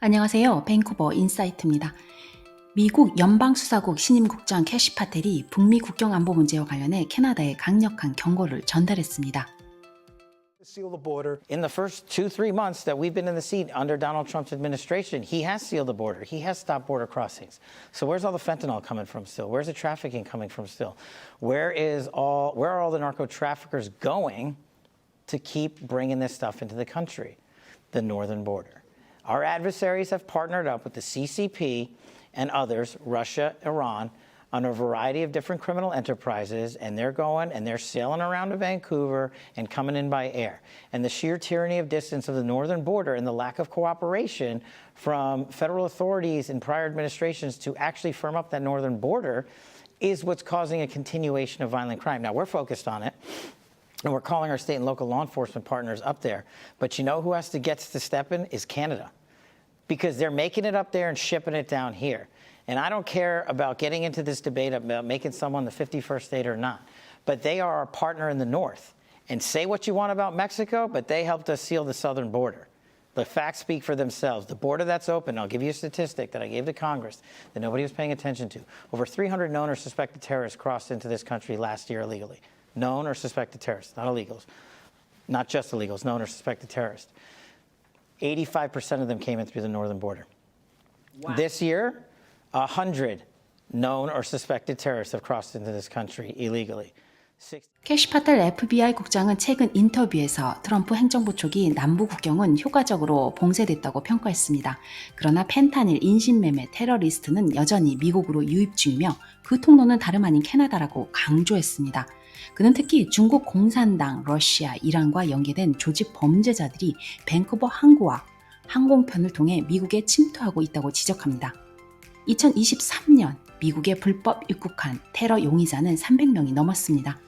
안녕하세요. 밴쿠버 인사이트입니다. 미국 연방수사국 신임 국장 캐시 파텔이 북미 국경 안보 문제와 관련해 캐나다에 강력한 경고를 전달했습니다. Seal the border. In the first 2-3 months that we've been in the seat under Donald Trump's administration, he has sealed the border. He has stopped border crossings. So where's all the fentanyl coming from still? Where's the trafficking coming from still? Where are all the narco traffickers going to keep bringing this stuff into the country? The northern border. Our adversaries have partnered up with the CCP and others, Russia, Iran, on a variety of different criminal enterprises, and they're sailing around to Vancouver and coming in by air. And the sheer tyranny of distance of the northern border and the lack of cooperation from federal authorities in prior administrations to actually firm up that northern border is what's causing a continuation of violent crime. Now, we're focused on it, and we're calling our state and local law enforcement partners up there. But you know who gets to step in is Canada, because they're making it up there and shipping it down here. And I don't care about getting into this debate about making someone the 51st state or not, but they are our partner in the north. And say what you want about Mexico, but they helped us seal the southern border. The facts speak for themselves. The border that's open, I'll give you a statistic that I gave to Congress that nobody was paying attention to. Over 300 known or suspected terrorists crossed into this country last year illegally. Known or suspected terrorists, not illegals. Not just illegals, known or suspected terrorists. 85% of them came in through the northern border. Wow. This year, 100 known or suspected terrorists have crossed into this country illegally. 캐시 파텔 FBI 국장은 최근 인터뷰에서 트럼프 행정부 초기 남부 국경은 효과적으로 봉쇄됐다고 평가했습니다. 그러나 펜타닐, 인신매매, 테러리스트는 여전히 미국으로 유입 중이며 그 통로는 다름 아닌 캐나다라고 강조했습니다. 그는 특히 중국 공산당, 러시아, 이란과 연계된 조직 범죄자들이 밴쿠버 항구와 항공편을 통해 미국에 침투하고 있다고 지적합니다. 2023년 미국에 불법 입국한 테러 용의자는 300명이 넘었습니다.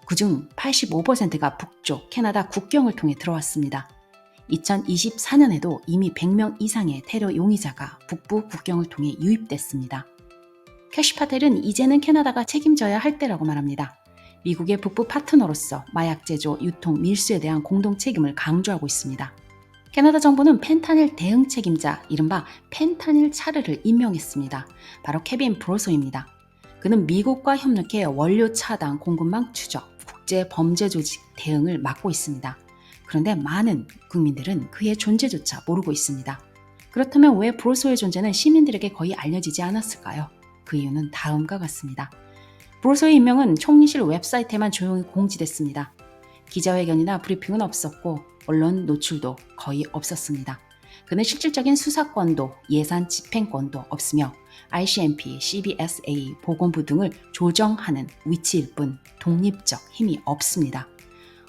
그중 85%가 북쪽 캐나다 국경을 통해 들어왔습니다. 2024년에도 이미 100명 이상의 테러 용의자가 북부 국경을 통해 유입됐습니다. 캐시 파텔은 이제는 캐나다가 책임져야 할 때라고 말합니다. 미국의 북부 파트너로서 마약 제조, 유통, 밀수에 대한 공동 책임을 강조하고 있습니다. 캐나다 정부는 펜타닐 대응 책임자, 이른바 펜타닐 차르를 임명했습니다. 바로 케빈 브로소입니다. 그는 미국과 협력해 원료 차단, 공급망 추적, 국제 범죄 조직 대응을 맡고 있습니다. 그런데 많은 국민들은 그의 존재조차 모르고 있습니다. 그렇다면 왜 브로소의 존재는 시민들에게 거의 알려지지 않았을까요? 그 이유는 다음과 같습니다. 브로소의 임명은 총리실 웹사이트에만 조용히 공지됐습니다. 기자회견이나 브리핑은 없었고 언론 노출도 거의 없었습니다. 그는 실질적인 수사권도 예산 집행권도 없으며 RCMP, CBSA, 보건부 등을 조정하는 위치일 뿐 독립적 힘이 없습니다.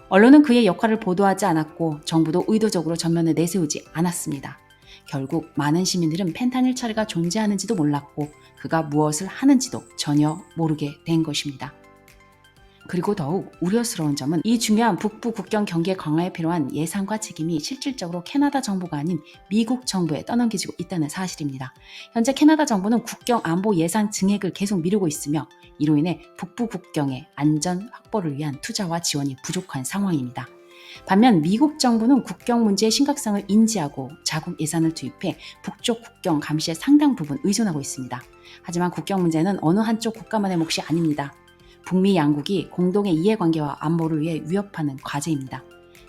언론은 그의 역할을 보도하지 않았고 정부도 의도적으로 전면에 내세우지 않았습니다. 결국 많은 시민들은 펜타닐 차르가 존재하는지도 몰랐고 그가 무엇을 하는지도 전혀 모르게 된 것입니다. 그리고 더욱 우려스러운 점은 이 중요한 북부 국경 경계 강화에 필요한 예산과 책임이 실질적으로 캐나다 정부가 아닌 미국 정부에 떠넘겨지고 있다는 사실입니다. 현재 캐나다 정부는 국경 안보 예산 증액을 계속 미루고 있으며 이로 인해 북부 국경의 안전 확보를 위한 투자와 지원이 부족한 상황입니다. 반면 미국 정부는 국경 문제의 심각성을 인지하고 자국 예산을 투입해 북쪽 국경 감시에 상당 부분 의존하고 있습니다. 하지만 국경 문제는 어느 한쪽 국가만의 몫이 아닙니다. 북미 양국이 공동의 이해관계와 안보를 위해 위협하는 과제입니다.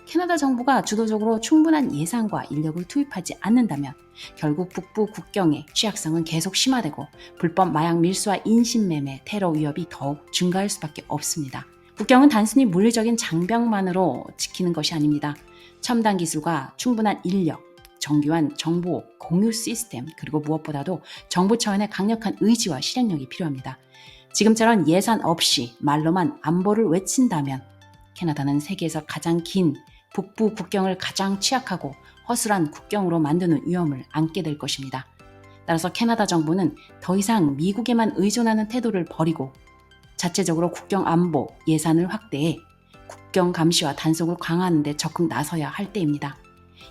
캐나다 정부가 주도적으로 충분한 예산과 인력을 투입하지 않는다면 결국 북부 국경의 취약성은 계속 심화되고 불법 마약 밀수와 인신매매, 테러 위협이 더욱 증가할 수밖에 없습니다. 국경은 단순히 물리적인 장벽만으로 지키는 것이 아닙니다. 첨단 기술과 충분한 인력, 정교한 정보 공유 시스템, 그리고 무엇보다도 정부 차원의 강력한 의지와 실행력이 필요합니다. 지금처럼 예산 없이 말로만 안보를 외친다면 캐나다는 세계에서 가장 긴 북부 국경을 가장 취약하고 허술한 국경으로 만드는 위험을 안게 될 것입니다. 따라서 캐나다 정부는 더 이상 미국에만 의존하는 태도를 버리고 자체적으로 국경 안보 예산을 확대해 국경 감시와 단속을 강화하는 데 적극 나서야 할 때입니다.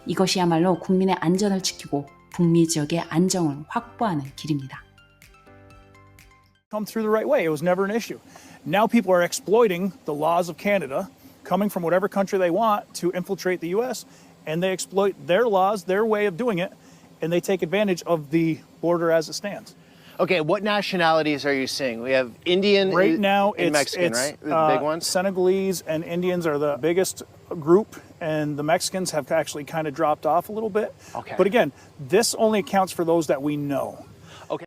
이것이야말로 국민의 안전을 지키고 북미 지역의 안정을 확보하는 길입니다. Come through the right way. It was never an issue. Now people are exploiting the laws of Canada, coming from whatever country they want to infiltrate the U.S., and they exploit their laws, their way of doing it, and they take advantage of the border as it stands. Okay, what nationalities are you seeing? We have Indian Right now, and Mexican, right? The big ones? Senegalese and Indians are the biggest group, and the Mexicans have actually kind of dropped off a little bit. Okay. But again, this only accounts for those that we know. Okay.